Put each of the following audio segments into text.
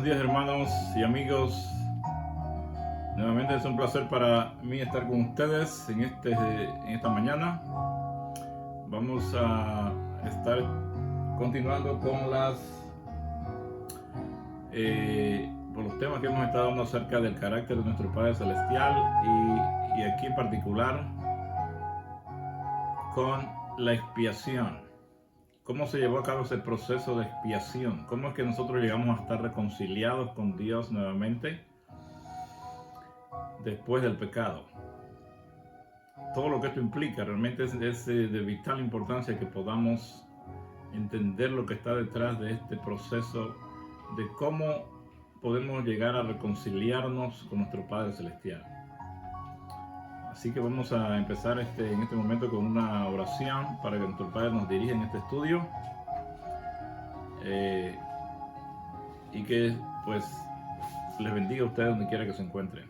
días, hermanos y amigos. Nuevamente es un placer para mí estar con ustedes en esta mañana. Vamos a estar continuando con por los temas que hemos estado hablando acerca del carácter de nuestro Padre Celestial y aquí en particular con la expiación. ¿Cómo se llevó a cabo ese proceso de expiación? ¿Cómo es que nosotros llegamos a estar reconciliados con Dios nuevamente después del pecado? Todo lo que esto implica realmente es de vital importancia que podamos entender lo que está detrás de este proceso de cómo podemos llegar a reconciliarnos con nuestro Padre Celestial. Así que vamos a empezar en este momento con una oración para que nuestro Padre nos dirija en este estudio y que pues les bendiga a ustedes donde quiera que se encuentren.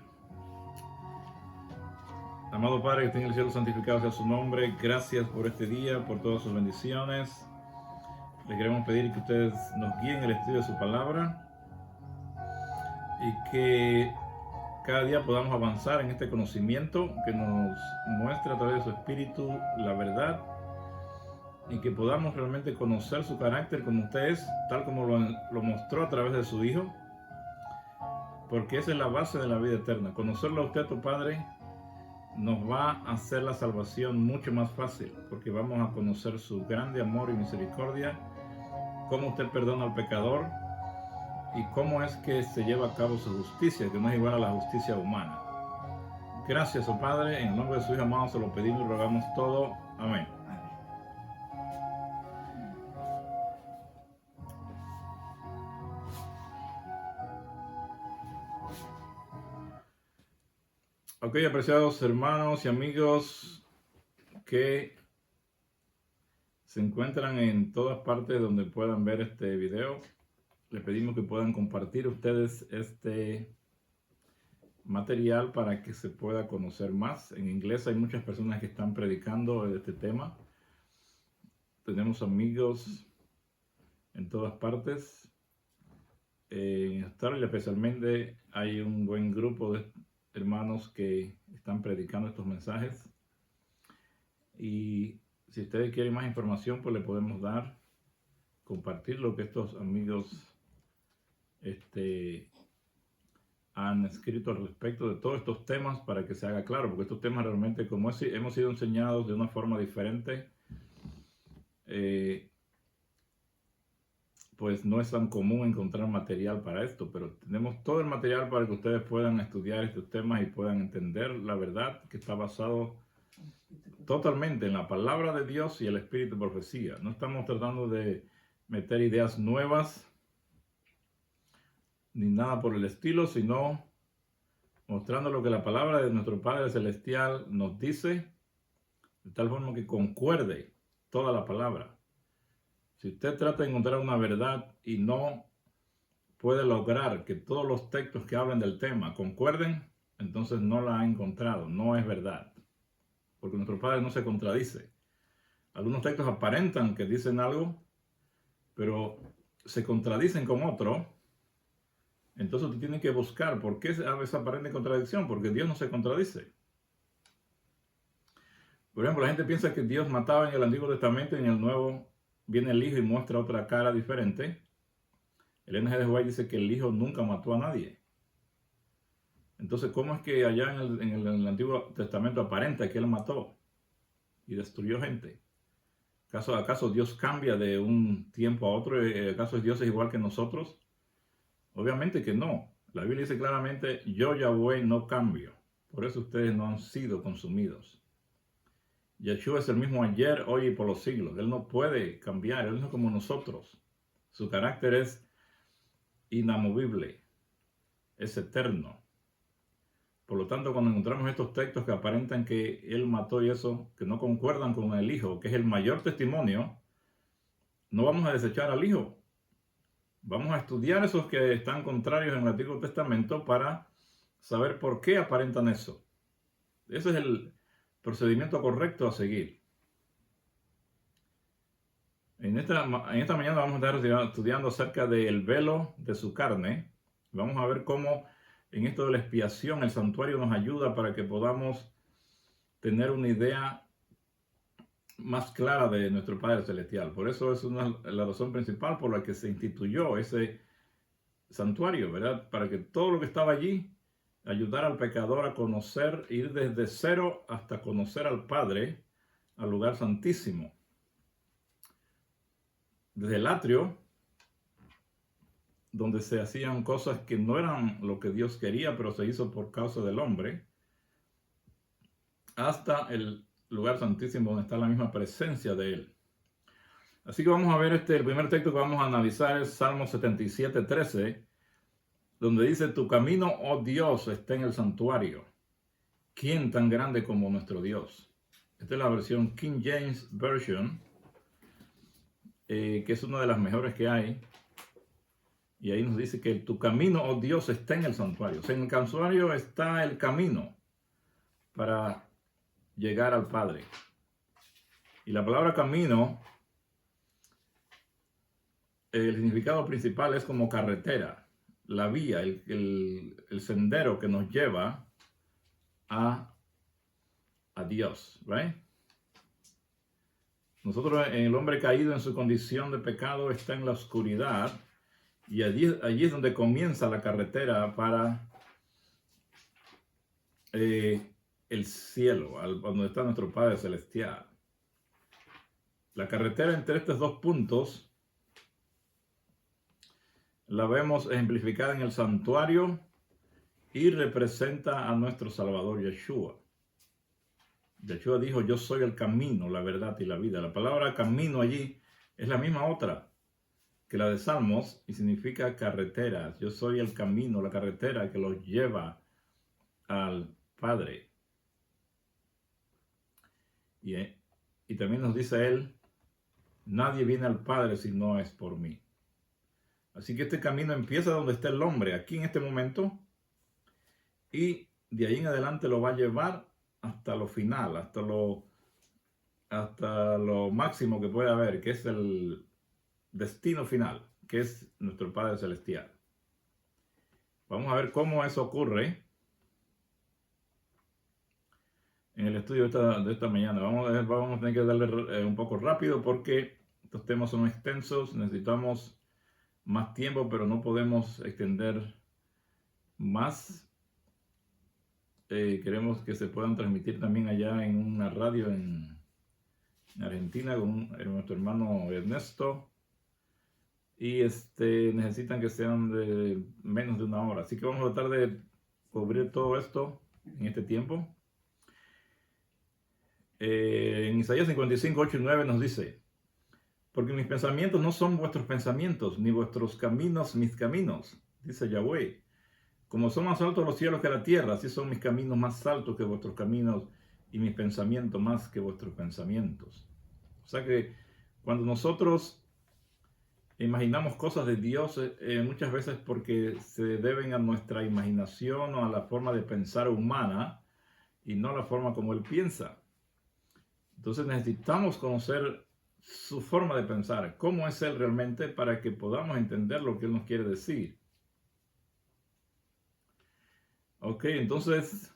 Amado Padre que está en el cielo, santificado sea su nombre. Gracias por este día, por todas sus bendiciones. Le queremos pedir que ustedes nos guíen en el estudio de su palabra y que cada día podamos avanzar en este conocimiento que nos muestra a través de su espíritu la verdad y que podamos realmente conocer su carácter como usted es, tal como lo mostró a través de su Hijo, porque esa es la base de la vida eterna. Conocerlo a usted, tu Padre, nos va a hacer la salvación mucho más fácil, porque vamos a conocer su grande amor y misericordia, cómo usted perdona al pecador y cómo es que se lleva a cabo su justicia, que no es igual a la justicia humana. Gracias, oh Padre, en el nombre de su Hijo amado se lo pedimos y rogamos todo. Amén. Ok, apreciados hermanos y amigos que se encuentran en todas partes donde puedan ver este video, les pedimos que puedan compartir ustedes este material para que se pueda conocer más. En inglés hay muchas personas que están predicando de este tema. Tenemos amigos en todas partes. En Australia especialmente hay un buen grupo de hermanos que están predicando estos mensajes. Y si ustedes quieren más información, pues le podemos compartir lo que estos amigos han escrito al respecto de todos estos temas para que se haga claro, porque estos temas realmente, como hemos sido enseñados de una forma diferente, pues no es tan común encontrar material para esto, pero tenemos todo el material para que ustedes puedan estudiar estos temas y puedan entender la verdad que está basado totalmente en la palabra de Dios y el espíritu de profecía. No estamos tratando de meter ideas nuevas ni nada por el estilo, sino mostrando lo que la palabra de nuestro Padre Celestial nos dice, de tal forma que concuerde toda la palabra. Si usted trata de encontrar una verdad y no puede lograr que todos los textos que hablen del tema concuerden, entonces no la ha encontrado, no es verdad. Porque nuestro Padre no se contradice. Algunos textos aparentan que dicen algo, pero se contradicen con otro. Entonces tú tienes que buscar por qué esa aparente contradicción, porque Dios no se contradice. Por ejemplo, la gente piensa que Dios mataba en el Antiguo Testamento y en el Nuevo viene el Hijo y muestra otra cara diferente. El N.G. de White dice que el Hijo nunca mató a nadie. Entonces, ¿cómo es que allá en el Antiguo Testamento aparenta que Él mató y destruyó gente? ¿Acaso Dios cambia de un tiempo a otro? ¿Acaso Dios es igual que nosotros? Obviamente que no. La Biblia dice claramente, yo Yahweh no cambio. Por eso ustedes no han sido consumidos. Yeshua es el mismo ayer, hoy y por los siglos. Él no puede cambiar, Él no es como nosotros. Su carácter es inamovible, es eterno. Por lo tanto, cuando encontramos estos textos que aparentan que Él mató y eso, que no concuerdan con el Hijo, que es el mayor testimonio, no vamos a desechar al Hijo. Vamos a estudiar esos que están contrarios en el Antiguo Testamento para saber por qué aparentan eso. Ese es el procedimiento correcto a seguir. En esta mañana vamos a estar estudiando acerca del velo de su carne, Vamos a ver cómo en esto de la expiación el santuario nos ayuda para que podamos tener una idea más clara de nuestro Padre Celestial. Por eso es la razón principal por la que se instituyó ese santuario, ¿verdad? Para que todo lo que estaba allí ayudara al pecador a conocer, ir desde cero hasta conocer al Padre, al lugar santísimo. Desde el atrio, donde se hacían cosas que no eran lo que Dios quería, pero se hizo por causa del hombre, hasta el lugar santísimo donde está la misma presencia de Él. Así que vamos a ver el primer texto que vamos a analizar es Salmo 77:13, donde dice: tu camino, oh Dios, está en el santuario. ¿Quién tan grande como nuestro Dios? Esta es la versión King James Version, que es una de las mejores que hay. Y ahí nos dice que tu camino, oh Dios, está en el santuario. O sea, en el santuario está el camino para llegar al Padre. Y la palabra camino, el significado principal es como carretera, la vía, el sendero que nos lleva a Dios, ¿right? Nosotros, el hombre caído en su condición de pecado, está en la oscuridad, y allí es donde comienza la carretera para el cielo, donde está nuestro Padre Celestial. La carretera entre estos dos puntos la vemos ejemplificada en el santuario y representa a nuestro Salvador Yeshua. Yeshua dijo: yo soy el camino, la verdad y la vida. La palabra camino allí es la misma otra que la de Salmos y significa carreteras. Yo soy el camino, la carretera que los lleva al Padre. Y también nos dice él: nadie viene al Padre si no es por mí. Así que este camino empieza donde está el hombre, aquí en este momento, y de ahí en adelante lo va a llevar hasta lo final, hasta lo máximo que puede haber, que es el destino final, que es nuestro Padre Celestial. Vamos a ver cómo eso ocurre en el estudio de esta mañana. Vamos a tener que darle un poco rápido porque estos temas son extensos, necesitamos más tiempo, pero no podemos extender más. Queremos que se puedan transmitir también allá en una radio en Argentina con nuestro hermano Ernesto, y necesitan que sean de menos de una hora, así que vamos a tratar de cubrir todo esto en este tiempo. En Isaías 55, 8 y 9 nos dice: porque mis pensamientos no son vuestros pensamientos, ni vuestros caminos mis caminos, dice Yahweh. Como son más altos los cielos que la tierra, así son mis caminos más altos que vuestros caminos, y mis pensamientos más que vuestros pensamientos. O sea que cuando nosotros imaginamos cosas de Dios, muchas veces porque se deben a nuestra imaginación o a la forma de pensar humana, y no a la forma como Él piensa. Entonces necesitamos conocer su forma de pensar, cómo es Él realmente, para que podamos entender lo que Él nos quiere decir. Ok, entonces,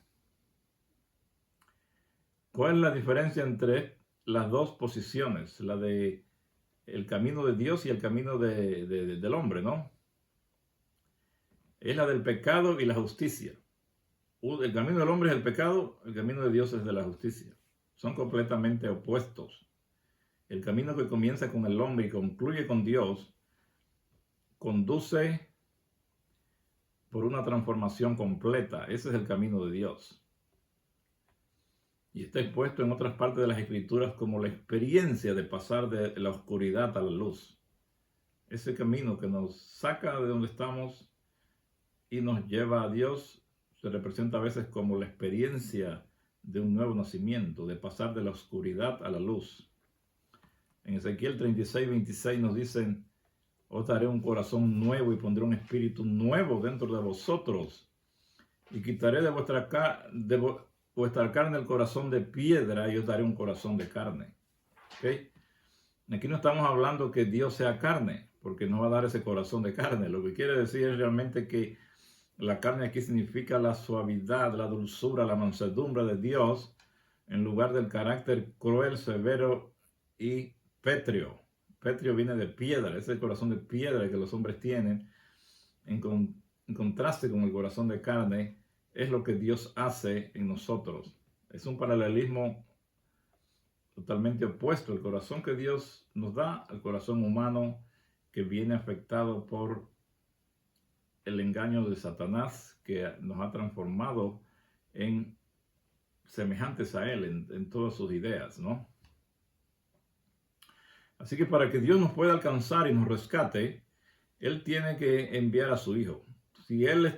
¿cuál es la diferencia entre las dos posiciones? La de el camino de Dios y el camino del hombre, ¿no? Es la del pecado y la justicia. El camino del hombre es el pecado, el camino de Dios es de la justicia. Son completamente opuestos. El camino que comienza con el hombre y concluye con Dios conduce por una transformación completa. Ese es el camino de Dios. Y está expuesto en otras partes de las Escrituras como la experiencia de pasar de la oscuridad a la luz. Ese camino que nos saca de donde estamos y nos lleva a Dios se representa a veces como la experiencia de un nuevo nacimiento, de pasar de la oscuridad a la luz. En Ezequiel 36, 26 nos dicen: os daré un corazón nuevo y pondré un espíritu nuevo dentro de vosotros, y quitaré de vuestra carne el corazón de piedra y os daré un corazón de carne. ¿Okay? Aquí no estamos hablando que Dios sea carne, porque no va a dar ese corazón de carne. Lo que quiere decir es realmente que La carne aquí significa la suavidad, la dulzura, la mansedumbre de Dios, en lugar del carácter cruel, severo y pétreo. Pétreo viene de piedra, es el corazón de piedra que los hombres tienen, en contraste con el corazón de carne, es lo que Dios hace en nosotros. Es un paralelismo totalmente opuesto. El corazón que Dios nos da al corazón humano que viene afectado por el engaño de Satanás, que nos ha transformado en semejantes a él en todas sus ideas, ¿no? Así que para que Dios nos pueda alcanzar y nos rescate, Él tiene que enviar a su Hijo. Si Él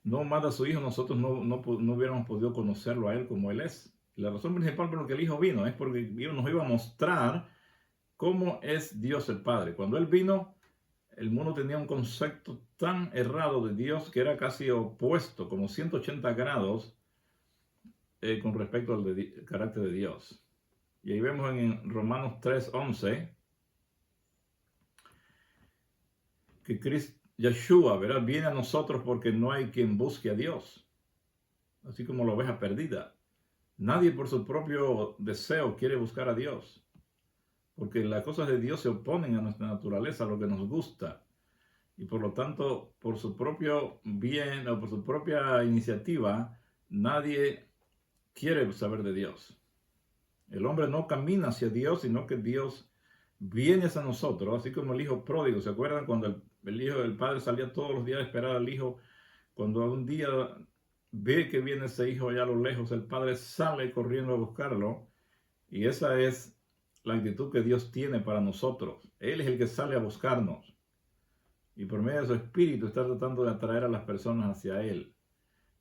no manda a su Hijo, nosotros no hubiéramos podido conocerlo a Él como Él es. La razón principal por la que el Hijo vino es porque Dios nos iba a mostrar cómo es Dios el Padre. Cuando Él vino, el mundo tenía un concepto tan errado de Dios que era casi opuesto, como 180 grados con respecto al carácter de Dios. Y ahí vemos en Romanos 3:11 que Yeshua, ¿verdad?, viene a nosotros porque no hay quien busque a Dios, así como la oveja perdida. Nadie por su propio deseo quiere buscar a Dios, porque las cosas de Dios se oponen a nuestra naturaleza, a lo que nos gusta. Y por lo tanto, por su propio bien o por su propia iniciativa, nadie quiere saber de Dios. El hombre no camina hacia Dios, sino que Dios viene hacia nosotros, así como el hijo pródigo. ¿Se acuerdan cuando el padre salía todos los días a esperar al hijo? Cuando un día ve que viene ese hijo allá a lo lejos, el padre sale corriendo a buscarlo. Y esa es la actitud que Dios tiene para nosotros. Él es el que sale a buscarnos. Y por medio de su espíritu está tratando de atraer a las personas hacia Él.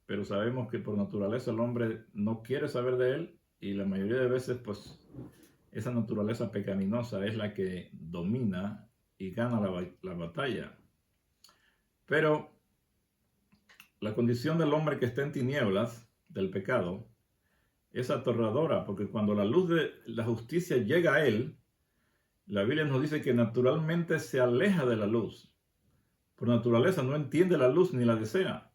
Pero sabemos que por naturaleza el hombre no quiere saber de Él. Y la mayoría de veces, pues, esa naturaleza pecaminosa es la que domina y gana la batalla. Pero la condición del hombre que está en tinieblas, del pecado, es aterradora, porque cuando la luz de la justicia llega a él, la Biblia nos dice que naturalmente se aleja de la luz. Por naturaleza no entiende la luz ni la desea.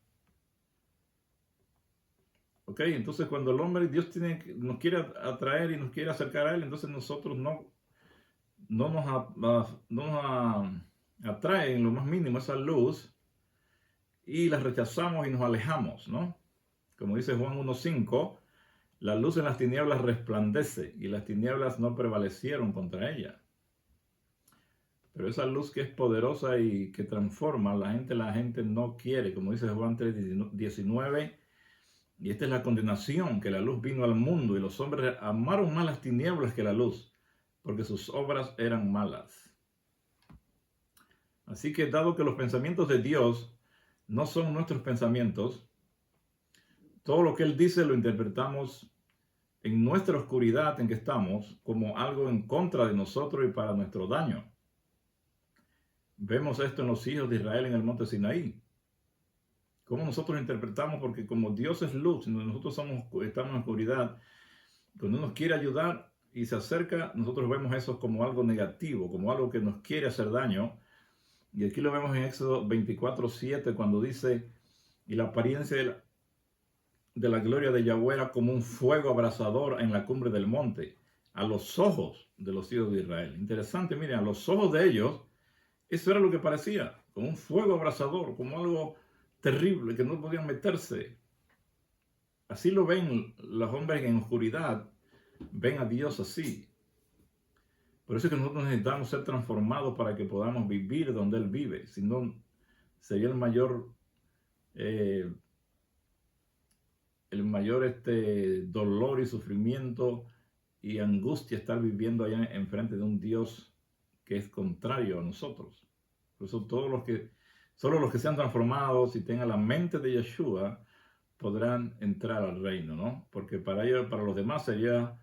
¿Ok? Entonces cuando el hombre, Dios nos quiere atraer y nos quiere acercar a Él, entonces nosotros no nos atrae en lo más mínimo esa luz y la rechazamos y nos alejamos, ¿no? Como dice Juan 1:5, la luz en las tinieblas resplandece y las tinieblas no prevalecieron contra ella. Pero esa luz que es poderosa y que transforma, la gente no quiere, como dice Juan 3:19. Y esta es la condenación, que la luz vino al mundo y los hombres amaron más las tinieblas que la luz, porque sus obras eran malas. Así que dado que los pensamientos de Dios no son nuestros pensamientos, todo lo que Él dice lo interpretamos en nuestra oscuridad en que estamos como algo en contra de nosotros y para nuestro daño. Vemos esto en los hijos de Israel en el monte Sinaí. Cómo nosotros interpretamos, porque como Dios es luz, nosotros estamos en oscuridad, cuando nos quiere ayudar y se acerca, nosotros vemos eso como algo negativo, como algo que nos quiere hacer daño. Y aquí lo vemos en Éxodo 24:7, cuando dice, y la apariencia de la gloria de Yahweh era como un fuego abrasador en la cumbre del monte, a los ojos de los hijos de Israel. Interesante, miren, a los ojos de ellos, eso era lo que parecía, como un fuego abrasador, como algo terrible, que no podían meterse. Así lo ven los hombres en oscuridad, ven a Dios así. Por eso es que nosotros necesitamos ser transformados para que podamos vivir donde Él vive. Si no, sería el mayor dolor y sufrimiento y angustia estar viviendo allá enfrente de un Dios que es contrario a nosotros. Por eso solo los que sean transformados y tengan la mente de Yeshua podrán entrar al reino, ¿no? Porque para los demás sería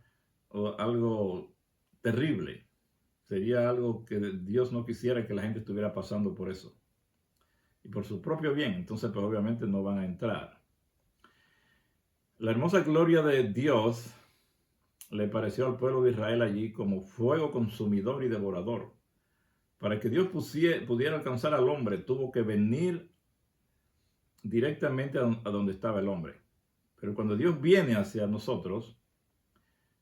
algo terrible. Sería algo que Dios no quisiera que la gente estuviera pasando por eso. Y por su propio bien, entonces pues obviamente no van a entrar. La hermosa gloria de Dios le pareció al pueblo de Israel allí como fuego consumidor y devorador, Para que Dios pudiera alcanzar al hombre, tuvo que venir directamente a donde estaba el hombre. Pero cuando Dios viene hacia nosotros,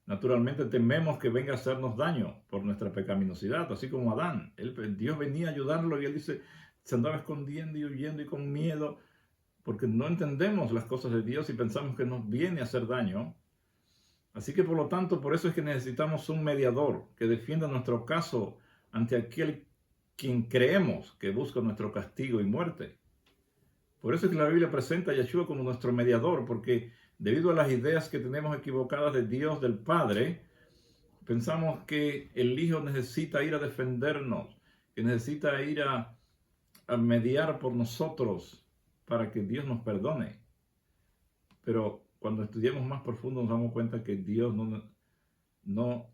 naturalmente tememos que venga a hacernos daño por nuestra pecaminosidad, así como Adán. Dios venía a ayudarlo y él dice, se andaba escondiendo y huyendo y con miedo, porque no entendemos las cosas de Dios y pensamos que nos viene a hacer daño. Así que por lo tanto, por eso es que necesitamos un mediador que defienda nuestro caso ante aquel quien creemos que busca nuestro castigo y muerte. Por eso es que la Biblia presenta a Yeshua como nuestro mediador, porque debido a las ideas que tenemos equivocadas de Dios, del Padre, pensamos que el Hijo necesita ir a defendernos, que necesita ir a mediar por nosotros para que Dios nos perdone. Pero cuando estudiamos más profundo nos damos cuenta que Dios no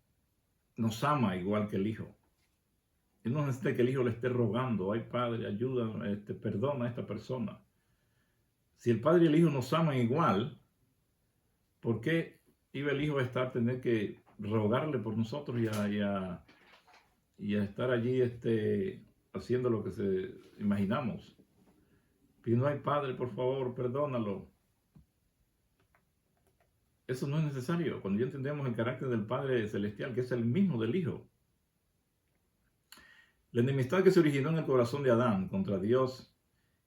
nos ama igual que el Hijo. Él no necesita que el Hijo le esté rogando, ay Padre, ayuda, perdona a esta persona. Si el Padre y el Hijo nos aman igual, ¿por qué iba el Hijo a tener que rogarle por nosotros y a estar allí haciendo lo que imaginamos? Pidiendo, ay Padre, por favor, perdónalo. Eso no es necesario cuando ya entendemos el carácter del Padre Celestial, que es el mismo del Hijo. La enemistad que se originó en el corazón de Adán contra Dios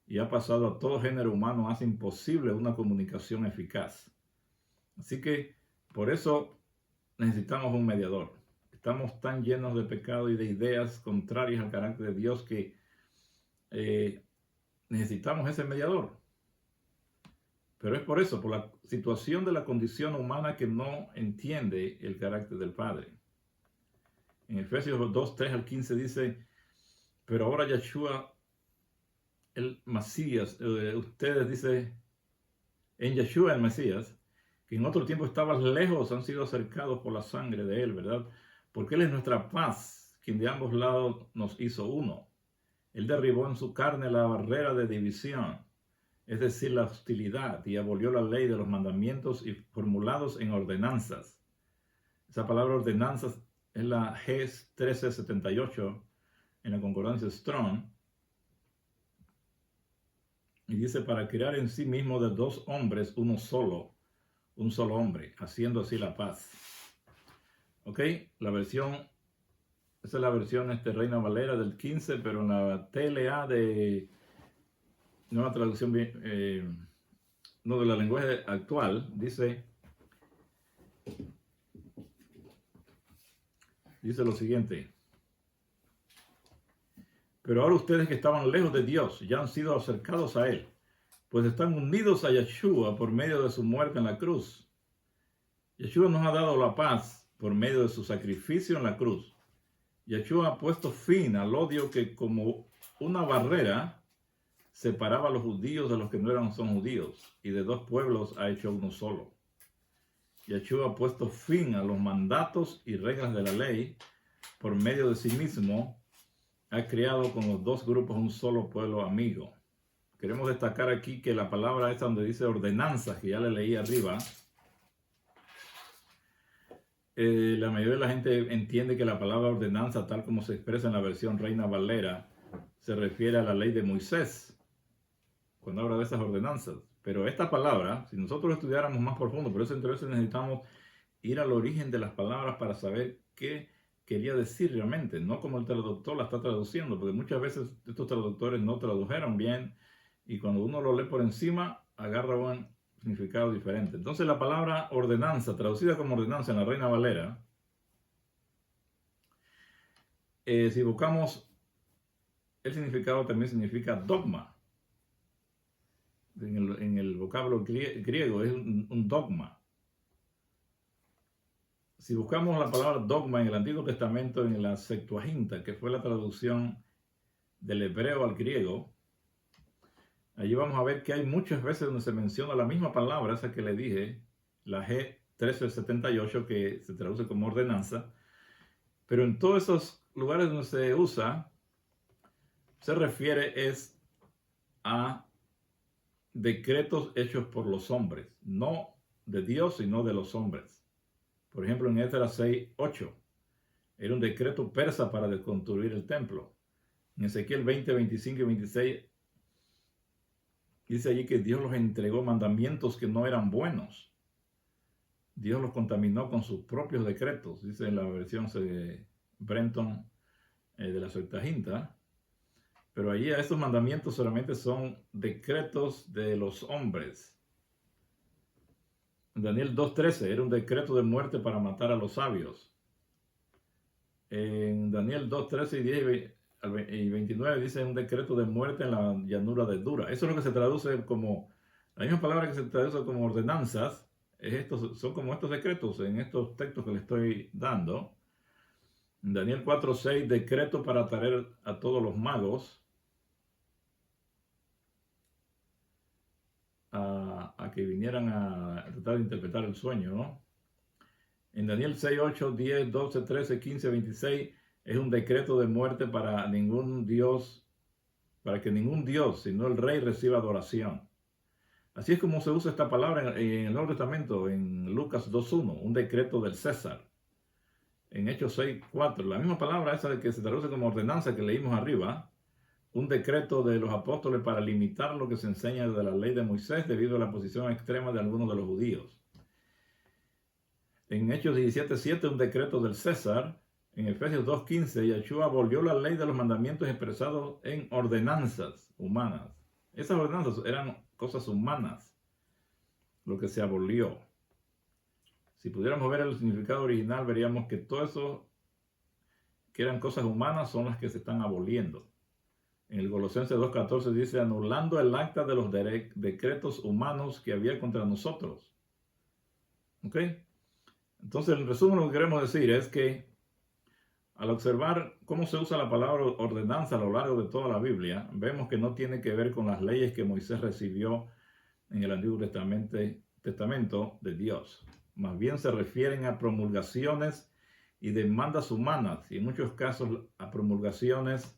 y ha pasado a todo género humano hace imposible una comunicación eficaz. Así que por eso necesitamos un mediador. Estamos tan llenos de pecado y de ideas contrarias al carácter de Dios que necesitamos ese mediador. Pero es por eso, por la situación de la condición humana que no entiende el carácter del Padre. En Efesios 2, 3 al 15 dice, pero ahora Yeshua, el Mesías, ustedes dice, en Yeshua el Mesías, que en otro tiempo estaban lejos, han sido acercados por la sangre de él, ¿verdad? Porque él es nuestra paz, quien de ambos lados nos hizo uno. Él derribó en su carne la barrera de división, es decir, la hostilidad, y abolió la ley de los mandamientos y formulados en ordenanzas. Esa palabra ordenanzas es la GES 1378 en la concordancia Strong, y dice, para crear en sí mismo de dos hombres un solo hombre, haciendo así la paz. Ok, esa es la versión Reina Valera del 15, pero en la TLA de nueva traducción, no de la lenguaje actual, dice lo siguiente. Pero ahora ustedes que estaban lejos de Dios ya han sido acercados a Él, pues están unidos a Yeshua por medio de su muerte en la cruz. Yeshua nos ha dado la paz por medio de su sacrificio en la cruz. Yeshua ha puesto fin al odio que como una barrera separaba a los judíos de los que no son judíos, y de dos pueblos ha hecho uno solo. Yeshua ha puesto fin a los mandatos y reglas de la ley por medio de sí mismo. Ha creado con los dos grupos un solo pueblo amigo. Queremos destacar aquí que la palabra esta donde dice ordenanzas, que ya le leí arriba, la mayoría de la gente entiende que la palabra ordenanza, tal como se expresa en la versión Reina Valera, se refiere a la ley de Moisés, cuando habla de esas ordenanzas. Pero esta palabra, si nosotros estudiáramos más profundo, por eso entonces necesitamos ir al origen de las palabras para saber qué quería decir realmente, no como el traductor la está traduciendo, porque muchas veces estos traductores no tradujeron bien y cuando uno lo lee por encima agarra un significado diferente. Entonces la palabra ordenanza, traducida como ordenanza en la Reina Valera, si buscamos el significado también significa dogma. En el vocablo griego es un dogma. Si buscamos la palabra dogma en el Antiguo Testamento, en la Septuaginta, que fue la traducción del hebreo al griego, allí vamos a ver que hay muchas veces donde se menciona la misma palabra, esa que le dije, la G1378, que se traduce como ordenanza, pero en todos esos lugares donde se usa, se refiere a decretos hechos por los hombres, no de Dios, sino de los hombres. Por ejemplo, en Esdras 6:8, era un decreto persa para desconstruir el templo. En Ezequiel 20, 25 y 26 dice allí que Dios los entregó mandamientos que no eran buenos. Dios los contaminó con sus propios decretos, dice en la versión de Brenton de la Septuaginta. Pero allí estos mandamientos solamente son decretos de los hombres. En Daniel 2.13 era un decreto de muerte para matar a los sabios. En Daniel 2.13 y 10 y 29 dice un decreto de muerte en la llanura de Dura. Eso es lo que se traduce como, la misma palabra que se traduce como ordenanzas, son como estos decretos en estos textos que le estoy dando. En Daniel 4.6, decreto para traer a todos los magos a que vinieran a tratar de interpretar el sueño, ¿no? En Daniel 6, 8, 10, 12, 13, 15, 26 es un decreto de muerte para ningún Dios, para que ningún Dios, sino el Rey, reciba adoración. Así es como se usa esta palabra en el Nuevo Testamento, en Lucas 2.1, un decreto del César. En Hechos 6.4, la misma palabra esa que se traduce como ordenanza que leímos arriba, un decreto de los apóstoles para limitar lo que se enseña de la ley de Moisés debido a la posición extrema de algunos de los judíos. En Hechos 17.7, un decreto del César. En Efesios 2.15, Yeshua abolió la ley de los mandamientos expresados en ordenanzas humanas. Esas ordenanzas eran cosas humanas, lo que se abolió. Si pudiéramos ver el significado original, veríamos que todo eso que eran cosas humanas son las que se están aboliendo. En el Colosenses 2.14 dice, anulando el acta de los decretos humanos que había contra nosotros. ¿Ok? Entonces, en resumen, lo que queremos decir es que al observar cómo se usa la palabra ordenanza a lo largo de toda la Biblia, vemos que no tiene que ver con las leyes que Moisés recibió en el Antiguo Testamento de Dios. Más bien se refieren a promulgaciones y demandas humanas, y en muchos casos a promulgaciones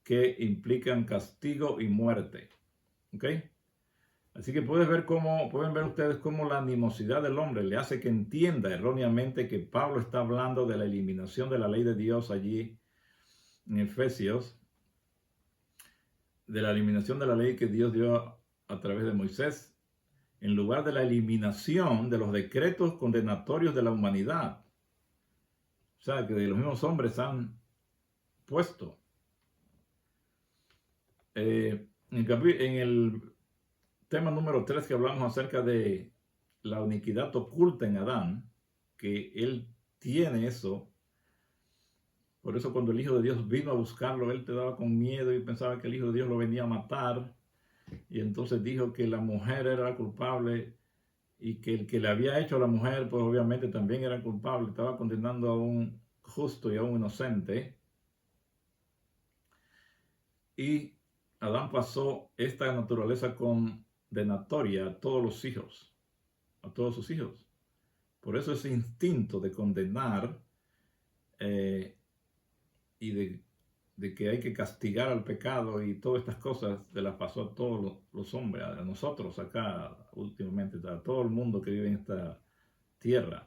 que implican castigo y muerte. ¿Ok? Así que pueden ver ustedes cómo la animosidad del hombre le hace que entienda erróneamente que Pablo está hablando de la eliminación de la ley de Dios allí en Efesios, de la eliminación de la ley que Dios dio a través de Moisés, en lugar de la eliminación de los decretos condenatorios de la humanidad. O sea, que los mismos hombres han puesto. En el tema número 3 que hablamos acerca de la iniquidad oculta en Adán, que él tiene eso. Por eso cuando el Hijo de Dios vino a buscarlo, él te daba con miedo y pensaba que el Hijo de Dios lo venía a matar. Y entonces dijo que la mujer era culpable y que el que le había hecho a la mujer, pues obviamente también era culpable. Estaba condenando a un justo y a un inocente. Y Adán pasó esta naturaleza condenatoria a todos los hijos, a todos sus hijos. Por eso ese instinto de condenar y de que hay que castigar al pecado y todas estas cosas se las pasó a todos los hombres, a nosotros acá últimamente, a todo el mundo que vive en esta tierra.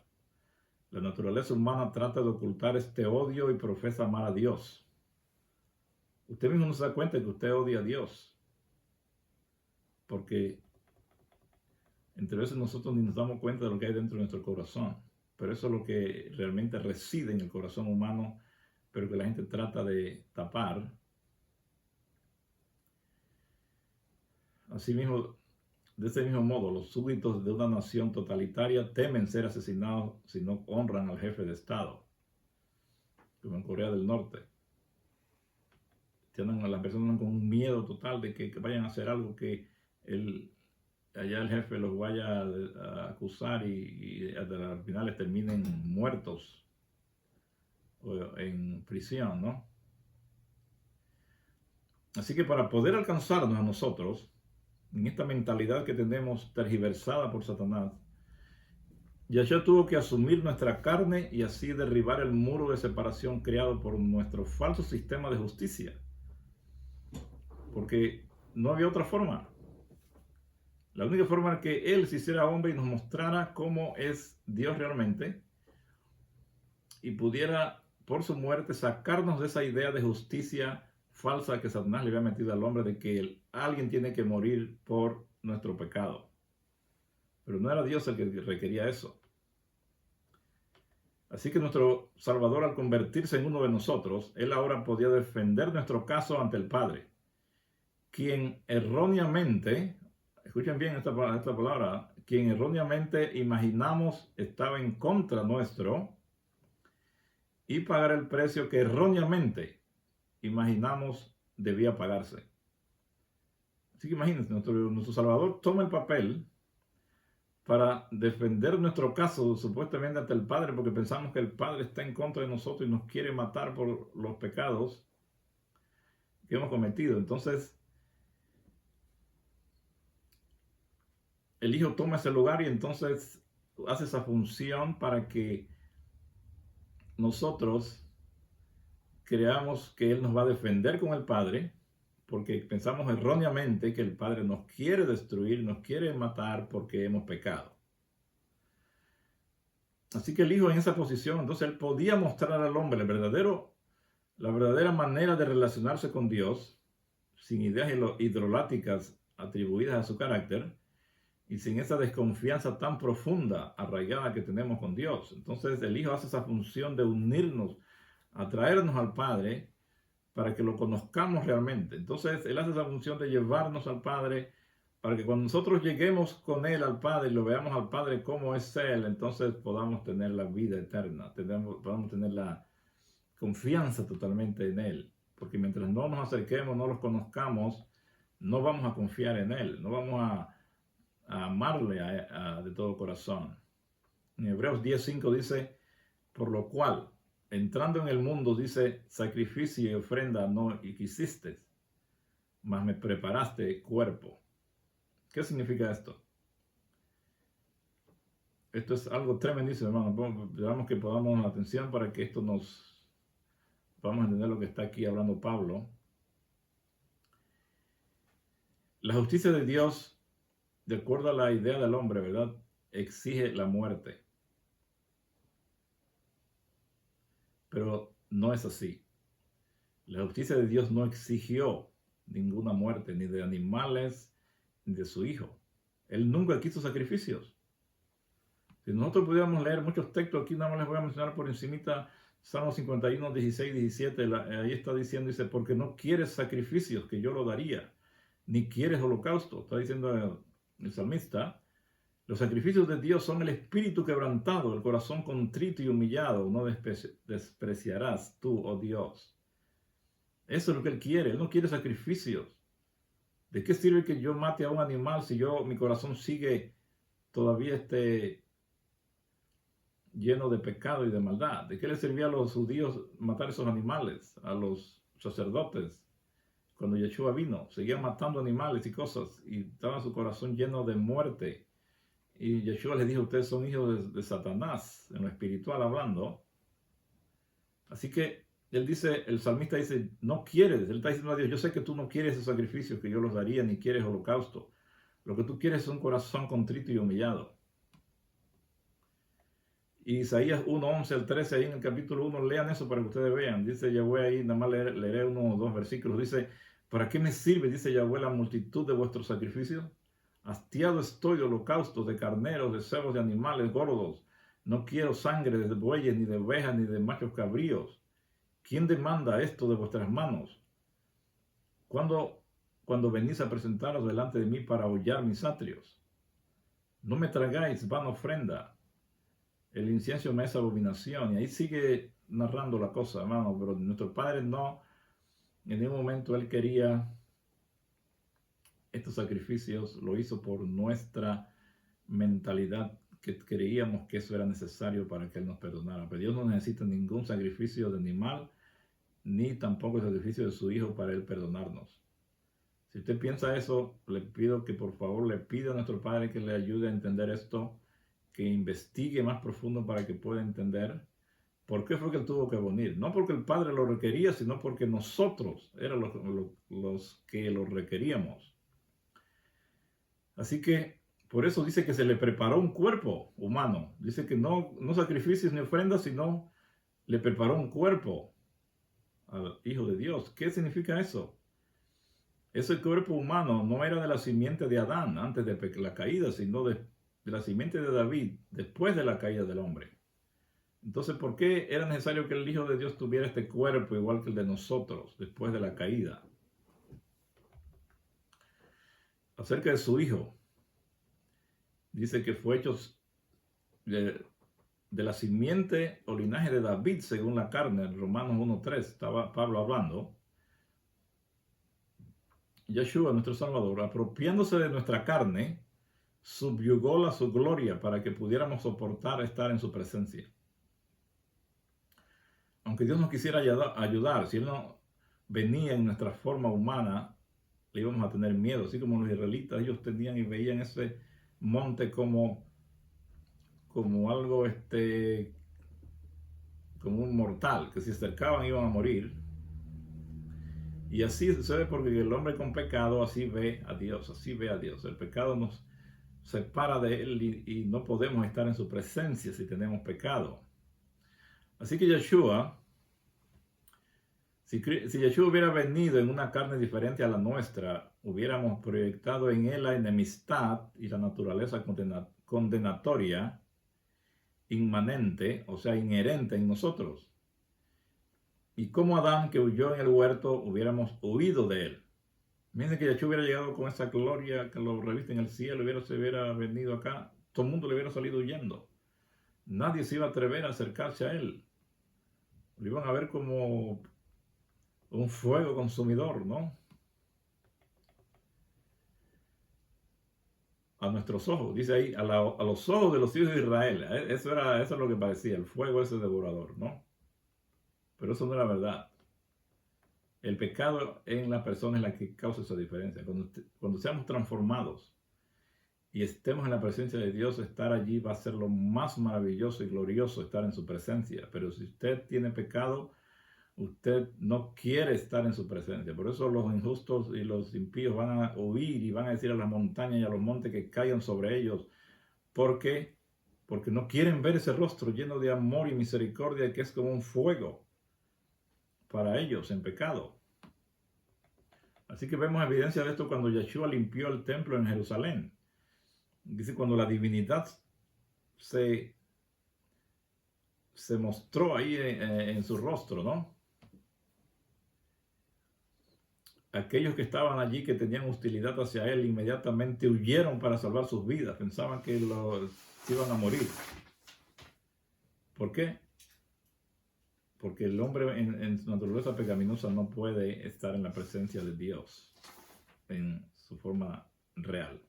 La naturaleza humana trata de ocultar este odio y profesa amar a Dios. Usted mismo no se da cuenta que usted odia a Dios, porque entre veces nosotros ni nos damos cuenta de lo que hay dentro de nuestro corazón, pero eso es lo que realmente reside en el corazón humano, pero que la gente trata de tapar. Asimismo, de ese mismo modo, los súbditos de una nación totalitaria temen ser asesinados si no honran al jefe de Estado, como en Corea del Norte. Las personas andan con un miedo total de que vayan a hacer algo que allá el jefe los vaya a acusar y al final les terminen muertos o en prisión, ¿no? Así que para poder alcanzarnos a nosotros, en esta mentalidad que tenemos tergiversada por Satanás, Yahshua tuvo que asumir nuestra carne y así derribar el muro de separación creado por nuestro falso sistema de justicia. Porque no había otra forma. La única forma era que Él se hiciera hombre y nos mostrara cómo es Dios realmente y pudiera, por su muerte, sacarnos de esa idea de justicia falsa que Satanás le había metido al hombre de que alguien tiene que morir por nuestro pecado. Pero no era Dios el que requería eso. Así que nuestro Salvador, al convertirse en uno de nosotros, Él ahora podía defender nuestro caso ante el Padre, quien erróneamente, escuchen bien esta palabra, quien erróneamente imaginamos estaba en contra nuestro, y pagar el precio que erróneamente imaginamos debía pagarse. Así que imagínense, nuestro Salvador toma el papel para defender nuestro caso supuestamente ante el Padre, porque pensamos que el Padre está en contra de nosotros y nos quiere matar por los pecados que hemos cometido. Entonces, el Hijo toma ese lugar y entonces hace esa función para que nosotros creamos que Él nos va a defender con el Padre, porque pensamos erróneamente que el Padre nos quiere destruir, nos quiere matar porque hemos pecado. Así que el Hijo en esa posición, entonces Él podía mostrar al hombre la verdadera manera de relacionarse con Dios, sin ideas hidroláticas atribuidas a su carácter, y sin esa desconfianza tan profunda, arraigada que tenemos con Dios. Entonces el Hijo hace esa función de unirnos, atraernos al Padre, para que lo conozcamos realmente. Entonces Él hace esa función de llevarnos al Padre, para que cuando nosotros lleguemos con Él al Padre y lo veamos al Padre como es Él, entonces podamos tener la vida eterna, podamos tener la confianza totalmente en Él. Porque mientras no nos acerquemos, no los conozcamos, no vamos a confiar en Él, no vamos a amarle de todo corazón. En Hebreos 10:5 dice, por lo cual, entrando en el mundo, dice, sacrificio y ofrenda no quisiste, mas me preparaste cuerpo. ¿Qué significa esto? Esto es algo tremendísimo, hermano. Esperamos que podamos atención para que esto vamos a entender lo que está aquí hablando Pablo. La justicia de Dios, de acuerdo a la idea del hombre, ¿verdad?, exige la muerte. Pero no es así. La justicia de Dios no exigió ninguna muerte, ni de animales, ni de su Hijo. Él nunca quiso sacrificios. Si nosotros pudiéramos leer muchos textos, aquí nada más les voy a mencionar por encimita, Salmo 51, 16, 17, ahí está diciendo, dice, porque no quieres sacrificios que yo lo daría, ni quieres holocausto. Está diciendo el salmista, los sacrificios de Dios son el espíritu quebrantado, el corazón contrito y humillado, no despreciarás tú, oh Dios. Eso es lo que Él quiere. Él no quiere sacrificios. ¿De qué sirve que yo mate a un animal si mi corazón sigue todavía lleno de pecado y de maldad? ¿De qué le servía a los judíos matar esos animales? A los sacerdotes, cuando Yeshua vino, seguían matando animales y cosas, y estaba su corazón lleno de muerte. Y Yeshua les dijo, ustedes son hijos de Satanás, en lo espiritual hablando. Así que el salmista dice, no quieres, él está diciendo a Dios, yo sé que tú no quieres esos sacrificios que yo los daría, ni quieres holocausto. Lo que tú quieres es un corazón contrito y humillado. Y Isaías 1, 11 al 13, ahí en el capítulo 1, lean eso para que ustedes vean. Dice Yahweh ahí, nada más leeré uno o dos versículos. Dice, ¿para qué me sirve, dice Yahweh, la multitud de vuestros sacrificios? Hastiado estoy de holocaustos, de carneros, de cerdos, de animales gordos. No quiero sangre de bueyes, ni de ovejas, ni de machos cabríos. ¿Quién demanda esto de vuestras manos? Cuando venís a presentaros delante de mí para hollar mis atrios. No me tragáis vana ofrenda. El incienso me es abominación. Y ahí sigue narrando la cosa, hermano. Pero nuestro Padre no, en ningún momento Él quería estos sacrificios, lo hizo por nuestra mentalidad, que creíamos que eso era necesario para que Él nos perdonara. Pero Dios no necesita ningún sacrificio de animal, ni tampoco el sacrificio de su Hijo para Él perdonarnos. Si usted piensa eso, le pido que por favor le pida a nuestro Padre que le ayude a entender esto, que investigue más profundo para que pueda entender por qué fue que Él tuvo que venir. No porque el Padre lo requería, sino porque nosotros éramos los que lo requeríamos. Así que por eso dice que se le preparó un cuerpo humano. Dice que no sacrificios ni ofrendas, sino le preparó un cuerpo al Hijo de Dios. ¿Qué significa eso? Ese cuerpo humano no era de la simiente de Adán antes de la caída, sino de la simiente de David después de la caída del hombre. Entonces, ¿por qué era necesario que el Hijo de Dios tuviera este cuerpo igual que el de nosotros después de la caída? Acerca de su Hijo, dice que fue hecho de la simiente o linaje de David según la carne. En Romanos 1:3 estaba Pablo hablando. Yeshua, nuestro Salvador, apropiándose de nuestra carne, subyugó su gloria para que pudiéramos soportar estar en su presencia. Aunque Dios nos quisiera ayudar, si Él no venía en nuestra forma humana, le íbamos a tener miedo. Así como los israelitas, ellos tenían y veían ese monte como algo, como un mortal, que si se acercaban iban a morir. Y así sucede porque el hombre con pecado así ve a Dios, El pecado nos separa de Él y no podemos estar en su presencia si tenemos pecado. Así que Yeshua, si Yeshua hubiera venido en una carne diferente a la nuestra, hubiéramos proyectado en Él la enemistad y la naturaleza condenatoria inmanente, o sea, inherente en nosotros. Y como Adán, que huyó en el huerto, hubiéramos huido de él. Miren que Yeshua hubiera llegado con esa gloria que lo reviste en el cielo, se hubiera venido acá, todo el mundo le hubiera salido huyendo. Nadie se iba a atrever a acercarse a él. Lo iban a ver como un fuego consumidor, ¿no? A nuestros ojos, dice ahí, a los ojos de los hijos de Israel. Eso es lo que parecía, el fuego ese devorador, ¿no? Pero eso no era verdad. El pecado en la persona es la que causa esa diferencia. Cuando seamos transformados y estemos en la presencia de Dios, estar allí va a ser lo más maravilloso y glorioso, estar en su presencia. Pero si usted tiene pecado, usted no quiere estar en su presencia. Por eso los injustos y los impíos van a huir y van a decir a las montañas y a los montes que caigan sobre ellos. ¿Por qué? Porque no quieren ver ese rostro lleno de amor y misericordia que es como un fuego para ellos en pecado. Así que vemos evidencia de esto cuando Yeshua limpió el templo en Jerusalén. Dice cuando la divinidad se mostró ahí en su rostro, ¿no? Aquellos que estaban allí, que tenían hostilidad hacia él, inmediatamente huyeron para salvar sus vidas. Pensaban que se iban a morir. ¿Por qué? Porque el hombre en su naturaleza pecaminosa no puede estar en la presencia de Dios en su forma real.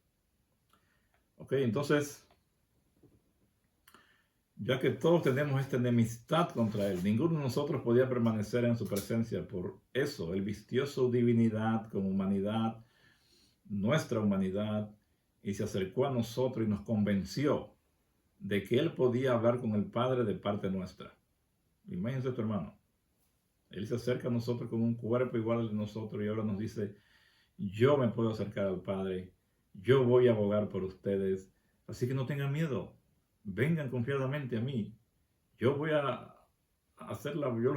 Ok, entonces, ya que todos tenemos esta enemistad contra Él, ninguno de nosotros podía permanecer en su presencia. Por eso, Él vistió su divinidad con humanidad, nuestra humanidad, y se acercó a nosotros y nos convenció de que Él podía hablar con el Padre de parte nuestra. Imagínense esto, hermano. Él se acerca a nosotros con un cuerpo igual al de nosotros y ahora nos dice, yo me puedo acercar al Padre, yo voy a abogar por ustedes, así que no tengan miedo, vengan confiadamente a mí, yo los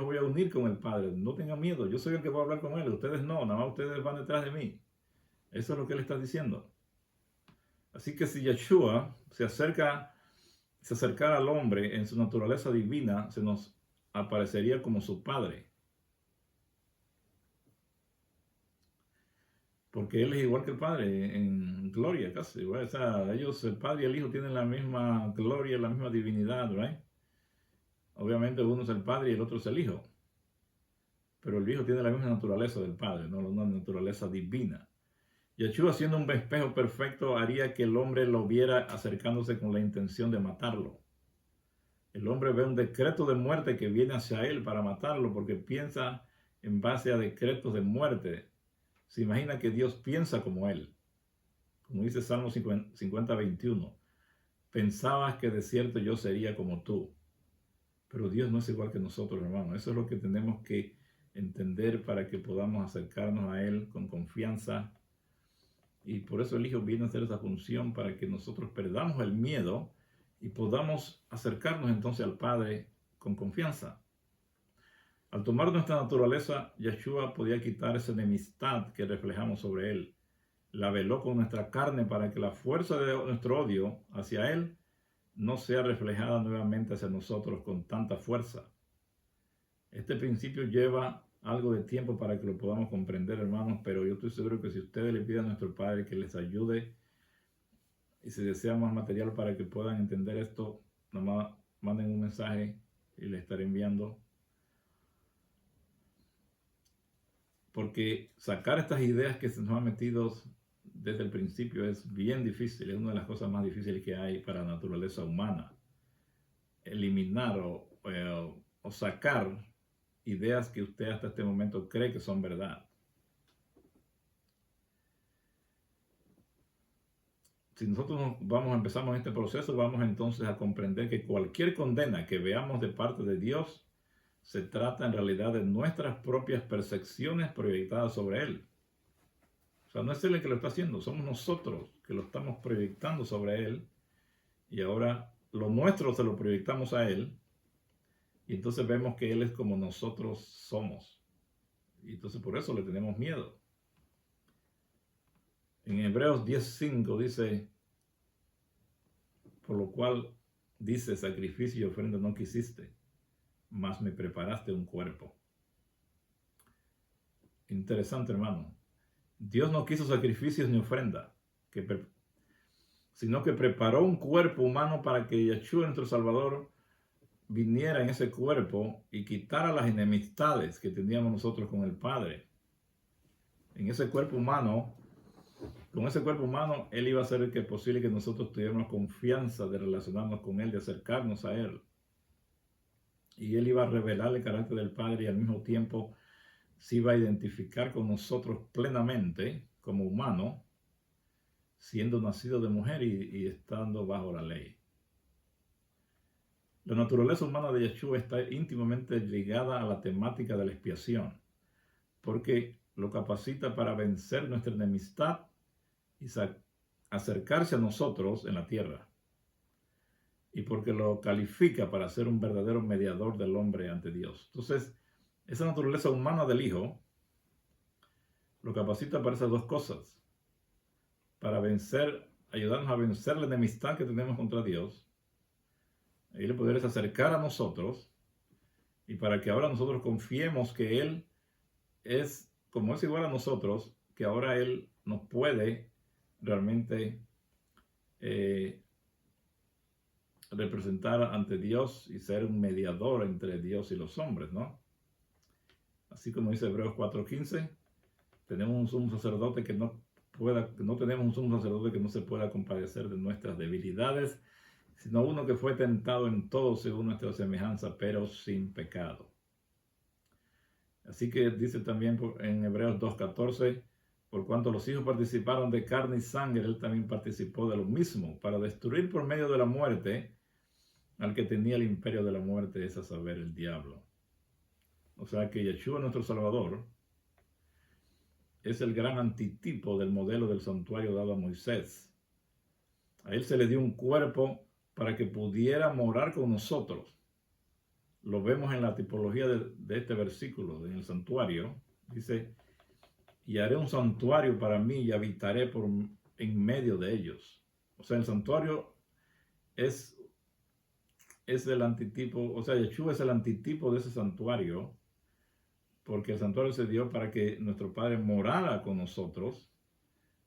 voy a unir con el Padre, no tengan miedo, yo soy el que voy a hablar con Él, ustedes no, nada más ustedes van detrás de mí. Eso es lo que Él está diciendo. Así que si Yeshua se acercara al hombre en su naturaleza divina, se nos aparecería como su Padre. Porque Él es igual que el Padre en gloria casi. O sea, ellos, el Padre y el Hijo, tienen la misma gloria, la misma divinidad, ¿right? Obviamente uno es el Padre y el otro es el Hijo. Pero el Hijo tiene la misma naturaleza del Padre, no una naturaleza divina. Yeshua, siendo un espejo perfecto, haría que el hombre lo viera acercándose con la intención de matarlo. El hombre ve un decreto de muerte que viene hacia él para matarlo porque piensa en base a decretos de muerte. Se imagina que Dios piensa como él. Como dice Salmo 50:21. Pensabas que de cierto yo sería como tú. Pero Dios no es igual que nosotros, hermano. Eso es lo que tenemos que entender para que podamos acercarnos a Él con confianza. Y por eso el Hijo viene a hacer esa función para que nosotros perdamos el miedo y podamos acercarnos entonces al Padre con confianza. Al tomar nuestra naturaleza, Yeshua podía quitar esa enemistad que reflejamos sobre Él. La veló con nuestra carne para que la fuerza de nuestro odio hacia Él no sea reflejada nuevamente hacia nosotros con tanta fuerza. Este principio lleva algo de tiempo para que lo podamos comprender, hermanos, pero yo estoy seguro que si ustedes le piden a nuestro Padre que les ayude y si desean más material para que puedan entender esto, nomás manden un mensaje y le estaré enviando. Porque sacar estas ideas que se nos han metido desde el principio es bien difícil, es una de las cosas más difíciles que hay para la naturaleza humana. Eliminar o sacar ideas que usted hasta este momento cree que son verdad. Si nosotros empezamos este proceso, vamos entonces a comprender que cualquier condena que veamos de parte de Dios se trata en realidad de nuestras propias percepciones proyectadas sobre Él. O sea, no es Él el que lo está haciendo, somos nosotros que lo estamos proyectando sobre Él y ahora lo nuestro se lo proyectamos a Él y entonces vemos que Él es como nosotros somos. Y entonces por eso le tenemos miedo. En Hebreos 10:5 dice, por lo cual dice, sacrificio y ofrenda no quisiste, mas me preparaste un cuerpo. Interesante, hermano. Dios no quiso sacrificios ni ofrenda, sino que preparó un cuerpo humano para que Yeshua, nuestro Salvador, viniera en ese cuerpo y quitara las enemistades que teníamos nosotros con el Padre. En ese cuerpo humano, con ese cuerpo humano, Él iba a hacer que posible que nosotros tuviéramos confianza de relacionarnos con Él, de acercarnos a Él. Y Él iba a revelar el carácter del Padre y al mismo tiempo se iba a identificar con nosotros plenamente como humano, siendo nacido de mujer y estando bajo la ley. La naturaleza humana de Yeshua está íntimamente ligada a la temática de la expiación, porque lo capacita para vencer nuestra enemistad y acercarse a nosotros en la tierra, y porque lo califica para ser un verdadero mediador del hombre ante Dios. Entonces, esa naturaleza humana del Hijo lo capacita para esas dos cosas, para ayudarnos a vencer la enemistad que tenemos contra Dios, y Él poder acercar a nosotros, y para que ahora nosotros confiemos que Él es, como es igual a nosotros, que ahora Él nos puede realmente representar ante Dios y ser un mediador entre Dios y los hombres, ¿no? Así como dice Hebreos 4:15, tenemos un sumo sacerdote que no tenemos un sumo sacerdote que no se pueda compadecer de nuestras debilidades, sino uno que fue tentado en todo según nuestra semejanza, pero sin pecado. Así que dice también en Hebreos 2:14, por cuanto los hijos participaron de carne y sangre, Él también participó de lo mismo, para destruir por medio de la muerte al que tenía el imperio de la muerte, es a saber, el diablo. O sea que Yeshua, nuestro Salvador, es el gran antitipo del modelo del santuario dado a Moisés. A Él se le dio un cuerpo para que pudiera morar con nosotros. Lo vemos en la tipología de este versículo, en el santuario. Dice, y haré un santuario para mí y habitaré en medio de ellos. O sea, el santuario es el antitipo, o sea, Yeshua es el antitipo de ese santuario, porque el santuario se dio para que nuestro Padre morara con nosotros,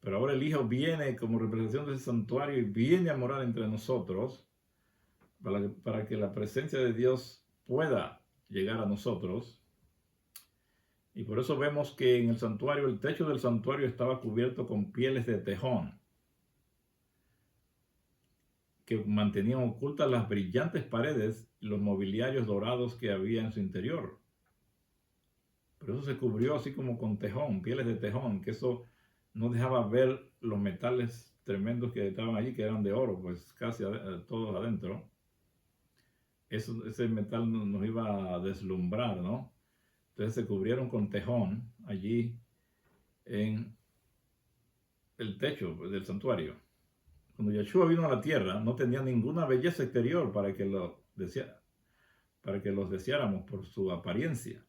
pero ahora el Hijo viene como representación de ese santuario y viene a morar entre nosotros para que la presencia de Dios pueda llegar a nosotros. Y por eso vemos que en el santuario, el techo del santuario estaba cubierto con pieles de tejón, que mantenían ocultas las brillantes paredes y los mobiliarios dorados que había en su interior. Pero eso se cubrió así como con tejón, pieles de tejón, que eso no dejaba ver los metales tremendos que estaban allí, que eran de oro, pues casi todos adentro. Ese metal nos iba a deslumbrar, ¿no? Entonces se cubrieron con tejón allí en el techo del santuario. Cuando Yeshua vino a la tierra, no tenía ninguna belleza exterior para que los deseáramos por su apariencia.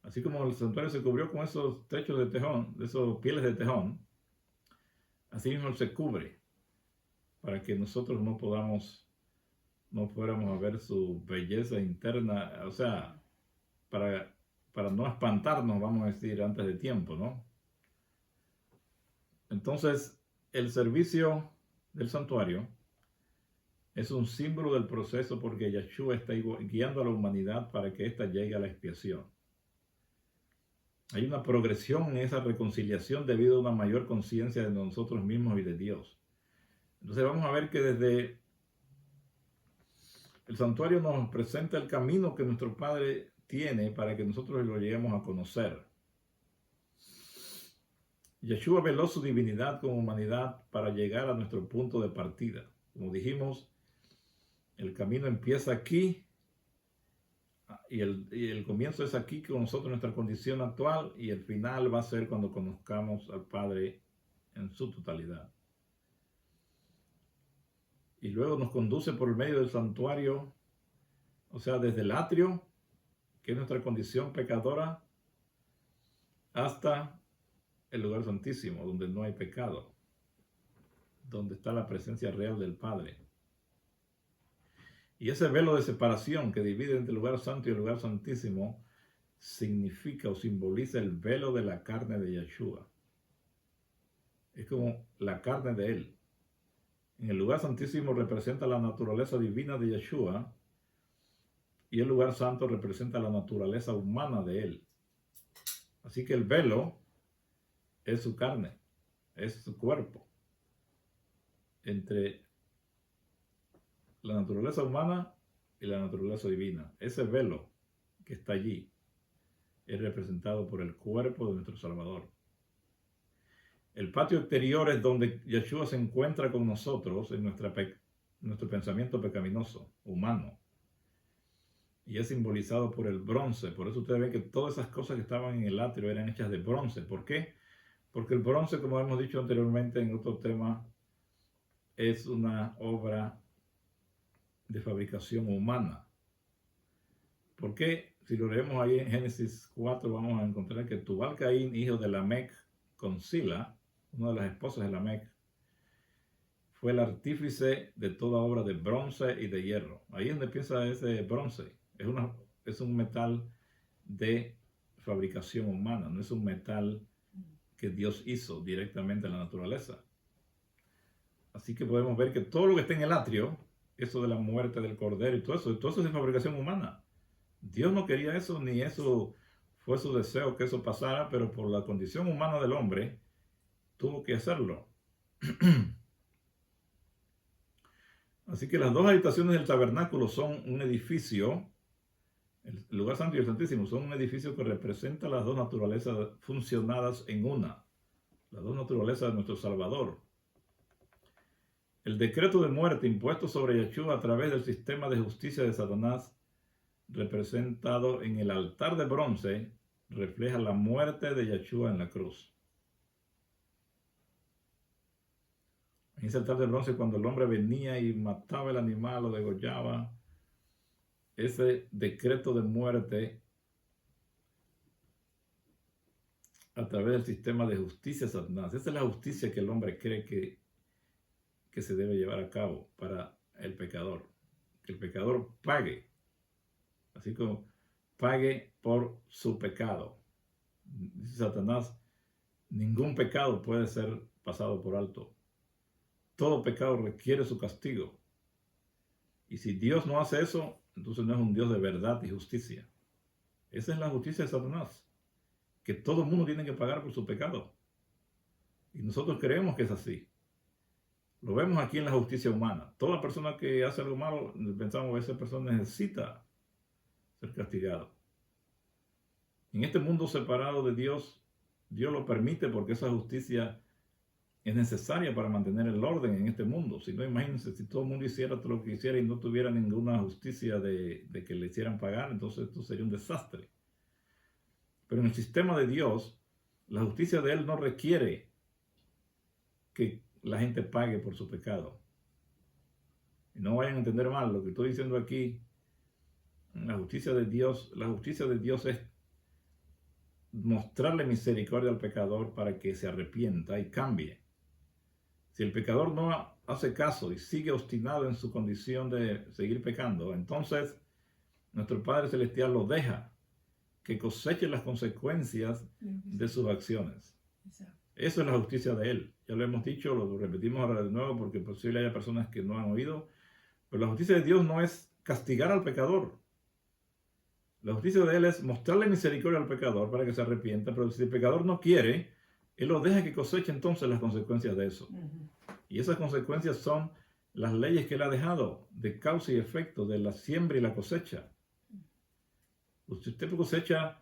Así como el santuario se cubrió con esos techos de tejón, de esos pieles de tejón, así mismo se cubre para que nosotros no fuéramos a ver su belleza interna, o sea, para, para no espantarnos, vamos a decir, antes de tiempo, ¿no? Entonces, el servicio del santuario es un símbolo del proceso porque Yeshua está guiando a la humanidad para que ésta llegue a la expiación. Hay una progresión en esa reconciliación debido a una mayor conciencia de nosotros mismos y de Dios. Entonces vamos a ver que desde el santuario nos presenta el camino que nuestro Padre tiene para que nosotros lo lleguemos a conocer. Yeshua veló su divinidad como humanidad para llegar a nuestro punto de partida. Como dijimos, el camino empieza aquí y el comienzo es aquí con nosotros, nuestra condición actual, y el final va a ser cuando conozcamos al Padre en su totalidad. Y luego nos conduce por el medio del santuario, o sea, desde el atrio, que es nuestra condición pecadora, hasta el lugar santísimo, donde no hay pecado, donde está la presencia real del Padre. Y ese velo de separación que divide entre el lugar santo y el lugar santísimo significa o simboliza el velo de la carne de Yeshua. Es como la carne de él. En el lugar santísimo representa la naturaleza divina de Yeshua y el lugar santo representa la naturaleza humana de él. Así que el velo es su carne, es su cuerpo. Entre la naturaleza humana y la naturaleza divina. Ese velo que está allí es representado por el cuerpo de nuestro Salvador. El patio exterior es donde Yeshua se encuentra con nosotros en nuestro pensamiento pecaminoso, humano. Y es simbolizado por el bronce. Por eso ustedes ven que todas esas cosas que estaban en el atrio eran hechas de bronce. ¿Por qué? Porque el bronce, como hemos dicho anteriormente en otro tema, es una obra de fabricación humana. ¿Por qué? Si lo leemos ahí en Génesis 4, vamos a encontrar que Tubal-Caín, hijo de Lamec, con Sila, una de las esposas de Lamec, fue el artífice de toda obra de bronce y de hierro. Ahí es donde empieza ese bronce. Es un metal de fabricación humana, no es un metal que Dios hizo directamente en la naturaleza. Así que podemos ver que todo lo que está en el atrio, eso de la muerte del cordero y todo eso es de fabricación humana. Dios no quería eso, ni eso fue su deseo que eso pasara, pero por la condición humana del hombre, tuvo que hacerlo. Así que las dos habitaciones del tabernáculo son un edificio, el lugar santo y el santísimo, son un edificio que representa las dos naturalezas funcionadas en una, las dos naturalezas de nuestro Salvador. El decreto de muerte impuesto sobre Yeshua a través del sistema de justicia de Satanás, representado en el altar de bronce, refleja la muerte de Yeshua en la cruz. En ese altar de bronce, cuando el hombre venía y mataba el animal o degollaba, ese decreto de muerte a través del sistema de justicia de Satanás. Esa es la justicia que el hombre cree que se debe llevar a cabo para el pecador. Que el pecador pague, así como pague por su pecado. Dice Satanás, ningún pecado puede ser pasado por alto. Todo pecado requiere su castigo. Y si Dios no hace eso, entonces no es un Dios de verdad y justicia. Esa es la justicia de Satanás. Que todo el mundo tiene que pagar por su pecado. Y nosotros creemos que es así. Lo vemos aquí en la justicia humana. Toda persona que hace algo malo, pensamos que esa persona necesita ser castigado. En este mundo separado de Dios, Dios lo permite porque esa justicia es necesaria para mantener el orden en este mundo. Si no, imagínense, si todo el mundo hiciera todo lo que hiciera y no tuviera ninguna justicia de que le hicieran pagar, entonces esto sería un desastre. Pero en el sistema de Dios, la justicia de Él no requiere que la gente pague por su pecado. Y no vayan a entender mal lo que estoy diciendo aquí. La justicia de Dios es mostrarle misericordia al pecador para que se arrepienta y cambie. Si el pecador no hace caso y sigue obstinado en su condición de seguir pecando, entonces nuestro Padre Celestial lo deja que coseche las consecuencias de sus acciones. Eso es la justicia de Él. Ya lo hemos dicho, lo repetimos ahora de nuevo porque posible haya personas que no han oído. Pero la justicia de Dios no es castigar al pecador. La justicia de Él es mostrarle misericordia al pecador para que se arrepienta. Pero si el pecador no quiere, Él lo deja que coseche entonces las consecuencias de eso. Y esas consecuencias son las leyes que Él ha dejado de causa y efecto de la siembra y la cosecha. Si usted cosecha,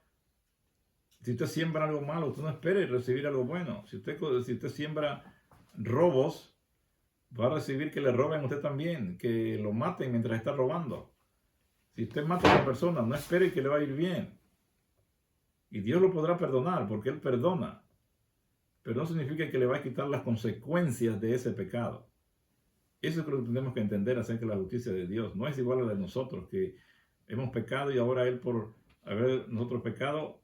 si usted siembra algo malo, usted no espere recibir algo bueno. Si usted siembra robos, va a recibir que le roben a usted también, que lo maten mientras está robando. Si usted mata a una persona, no espere que le va a ir bien. Y Dios lo podrá perdonar, porque Él perdona. Pero no significa que le va a quitar las consecuencias de ese pecado. Eso es lo que tenemos que entender acerca de la justicia de Dios. No es igual a la de nosotros, que hemos pecado y ahora Él, por haber nosotros pecado,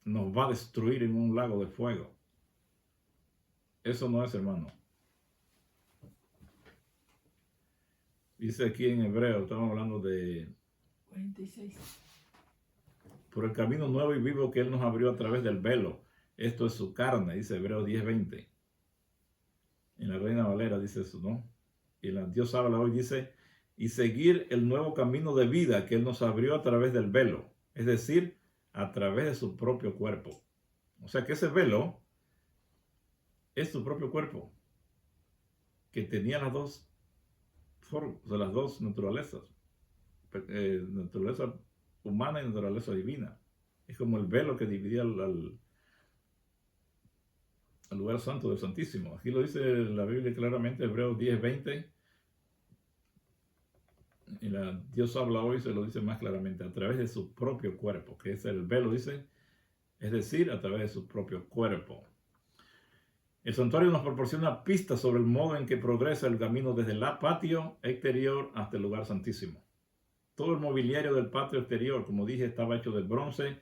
nos va a destruir en un lago de fuego. Eso no es, hermano. Dice aquí en Hebreo, estamos hablando de 46. Por el camino nuevo y vivo que Él nos abrió a través del velo. Esto es su carne, dice Hebreo 10:20. En la Reina Valera dice eso, ¿no? Y la Dios habla hoy, dice, y seguir el nuevo camino de vida que Él nos abrió a través del velo. Es decir, a través de su propio cuerpo. O sea que ese velo es su propio cuerpo, que tenía las dos formas, o sea, las dos naturalezas. Naturaleza humana y naturaleza divina. Es como el velo que dividía al lugar santo del Santísimo. Aquí lo dice la Biblia claramente, Hebreos 10:20. Y Dios habla hoy, se lo dice más claramente, a través de su propio cuerpo, que es el velo, dice, es decir, a través de su propio cuerpo. El santuario nos proporciona pistas sobre el modo en que progresa el camino desde el patio exterior hasta el lugar santísimo. Todo el mobiliario del patio exterior, como dije, estaba hecho de bronce.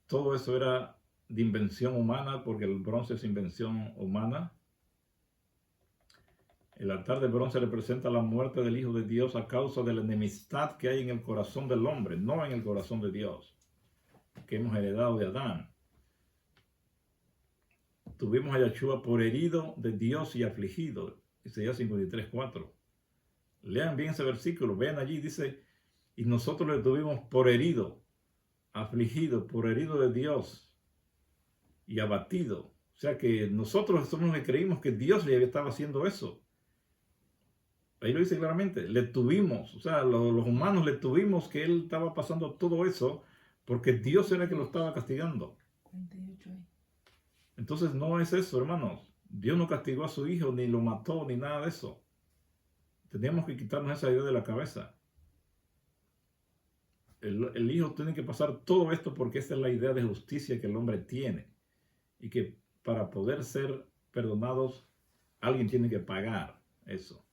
Todo eso era de invención humana, porque el bronce es invención humana. El altar de bronce representa la muerte del Hijo de Dios a causa de la enemistad que hay en el corazón del hombre, no en el corazón de Dios, que hemos heredado de Adán. Tuvimos a Yahshua por herido de Dios y afligido. Isaías 53:4. Lean bien ese versículo, vean allí, dice, y nosotros le tuvimos por herido, afligido, por herido de Dios y abatido. O sea que nosotros somos los que creímos que Dios le estaba haciendo eso. Ahí lo dice claramente, le tuvimos, o sea, los humanos le tuvimos que Él estaba pasando todo eso porque Dios era el que lo estaba castigando. 48 ahí. Entonces no es eso, hermanos. Dios no castigó a su hijo, ni lo mató, ni nada de eso. Tenemos que quitarnos esa idea de la cabeza. El hijo tiene que pasar todo esto porque esa es la idea de justicia que el hombre tiene. Y que para poder ser perdonados, alguien tiene que pagar eso.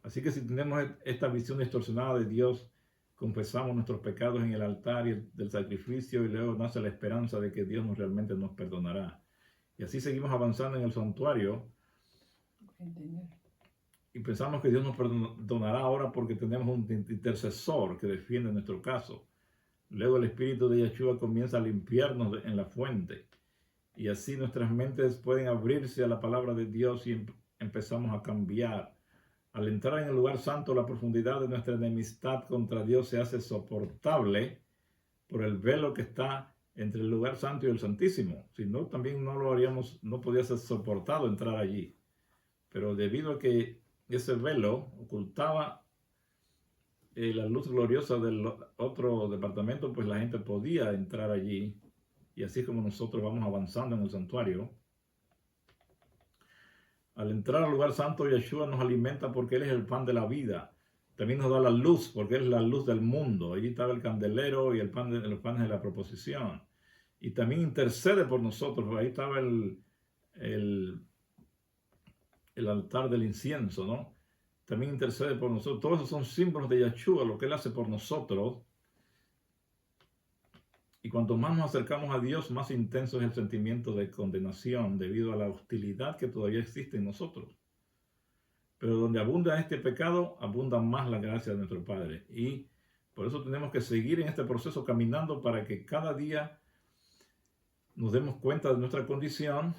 Así que si tenemos esta visión distorsionada de Dios, confesamos nuestros pecados en el altar del sacrificio y luego nace la esperanza de que Dios realmente nos perdonará. Y así seguimos avanzando en el santuario y pensamos que Dios nos perdonará ahora porque tenemos un intercesor que defiende nuestro caso. Luego el Espíritu de Yahshua comienza a limpiarnos en la fuente y así nuestras mentes pueden abrirse a la palabra de Dios y empezamos a cambiar. Al entrar en el lugar santo, la profundidad de nuestra enemistad contra Dios se hace soportable por el velo que está entre el lugar santo y el santísimo. Si no, también no lo haríamos, no podía ser soportado entrar allí. Pero debido a que ese velo ocultaba la luz gloriosa del otro departamento, pues la gente podía entrar allí. Y así como nosotros vamos avanzando en el santuario, al entrar al lugar santo, Yahshua nos alimenta porque Él es el pan de la vida. También nos da la luz porque Él es la luz del mundo. Allí estaba el candelero y los panes de la proposición. Y también intercede por nosotros. Ahí estaba el altar del incienso, ¿no? También intercede por nosotros. Todos esos son símbolos de Yahshua, lo que Él hace por nosotros. Y cuanto más nos acercamos a Dios, más intenso es el sentimiento de condenación debido a la hostilidad que todavía existe en nosotros. Pero donde abunda este pecado, abunda más la gracia de nuestro Padre. Y por eso tenemos que seguir en este proceso caminando para que cada día nos demos cuenta de nuestra condición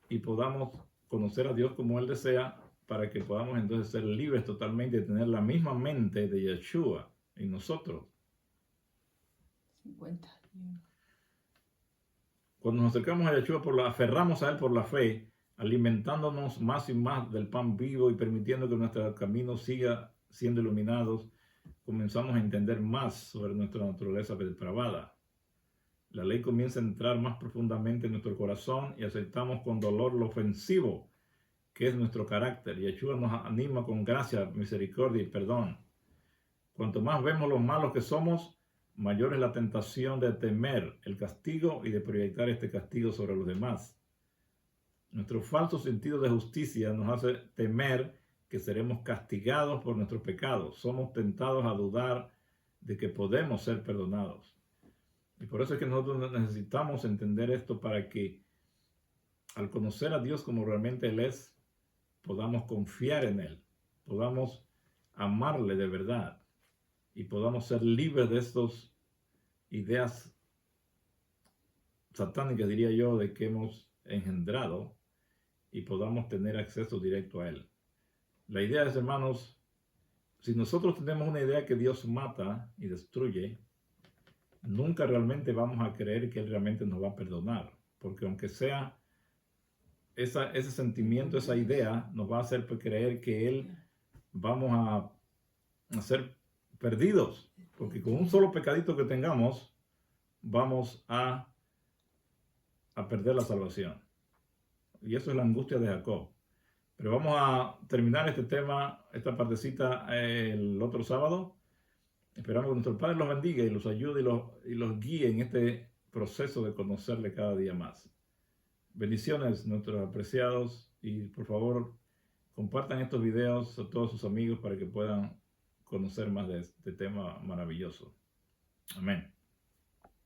y podamos conocer a Dios como Él desea, para que podamos entonces ser libres totalmente y tener la misma mente de Yeshua en nosotros. 51. Cuando nos acercamos a Yeshua, aferramos a Él por la fe, alimentándonos más y más del pan vivo y permitiendo que nuestro camino siga siendo iluminados, comenzamos a entender más sobre nuestra naturaleza depravada. La ley comienza a entrar más profundamente en nuestro corazón y aceptamos con dolor lo ofensivo que es nuestro carácter. Yeshua nos anima con gracia, misericordia y perdón. Cuanto más vemos lo malos que somos, mayor es la tentación de temer el castigo y de proyectar este castigo sobre los demás. Nuestro falso sentido de justicia nos hace temer que seremos castigados por nuestros pecados. Somos tentados a dudar de que podemos ser perdonados. Y por eso es que nosotros necesitamos entender esto, para que al conocer a Dios como realmente Él es, podamos confiar en Él, podamos amarle de verdad y podamos ser libres de estas ideas satánicas, diría yo, de que hemos engendrado, y podamos tener acceso directo a Él. La idea es, hermanos, si nosotros tenemos una idea que Dios mata y destruye, nunca realmente vamos a creer que Él realmente nos va a perdonar, porque aunque sea ese sentimiento, esa idea, nos va a hacer creer que Él vamos a ser perdidos, porque con un solo pecadito que tengamos, vamos a perder la salvación. Y eso es la angustia de Jacob. Pero vamos a terminar este tema, esta partecita, el otro sábado. Esperamos que nuestro Padre los bendiga y los ayude y los guíe en este proceso de conocerle cada día más. Bendiciones, nuestros apreciados, y por favor compartan estos videos a todos sus amigos para que puedan conocer más de este tema maravilloso. Amén.